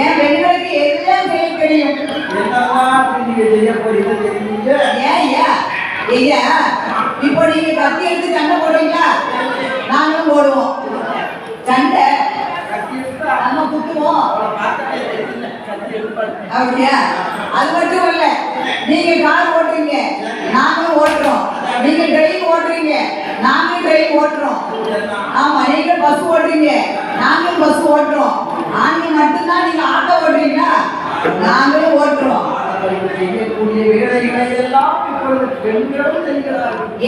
ஏன் பெண்களுக்கு எல்லாம் செய்ய தெரியும். ஐயா இப்போ நீங்க கத்தி எடுத்து சண்டை போடுறீங்களா? நாங்களும் போடுவோம் சண்டை, நம்ம குத்துவோம். அப்படியா? அது மட்டும் இல்ல, நீங்க கார் ஓட்டுறீங்க, நாங்களும் ஓட்டுறோம். நீங்க ட்ரெயின் ஓட்டுறீங்க, நாங்களும் ட்ரெயின் ஓட்டுறோம். ஆமா, நீங்க பஸ் ஓட்டுறீங்க, நாங்களும் பஸ் ஓட்டுறோம். ஆண்கள் மட்டும்தான் நீங்க ஆட்டோ ஓட்டுறீங்களா? நாங்களும் ஓட்டுறோம்.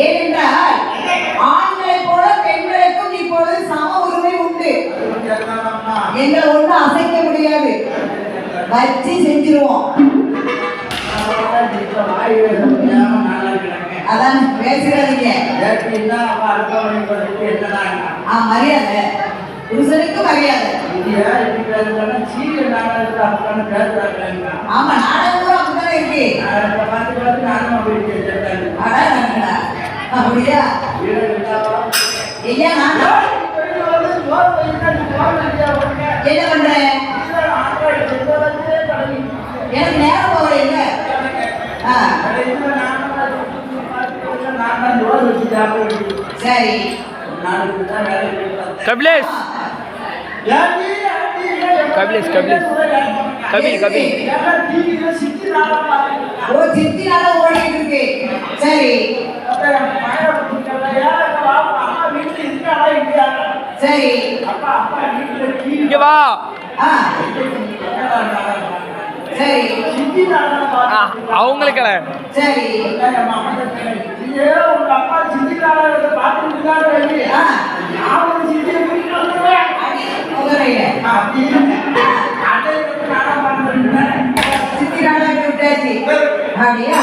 ஏனென்றால் ஆண்களை போல பெண்களுக்கும் இப்போது சம உரிமை உண்டு. எங்களை ஒண்ணு அசைக்க முடியாது, வச்சு செஞ்சிருவோம். அதான் பேசுறாதீங்க. மரியாதை, புருஷனுக்கு மரியாதை. ஆமா, நாடகம் அப்படித்தானே இருக்கு. அப்படியா? ஐயா நான் என்ன பண்றேன்? எனக்கு நேரம் போகலைங்க. சரி கபிலேஷ் கபிலேஷ் கபிலேஷ் கபி கபி ஓ சித்தி நாள ஓடிட்டு இருக்கு. சரி சரி இங்க வா. சரி அவங்களுக்கு சரி சித்தி நாளாக விட்டாச்சு. அப்படியா?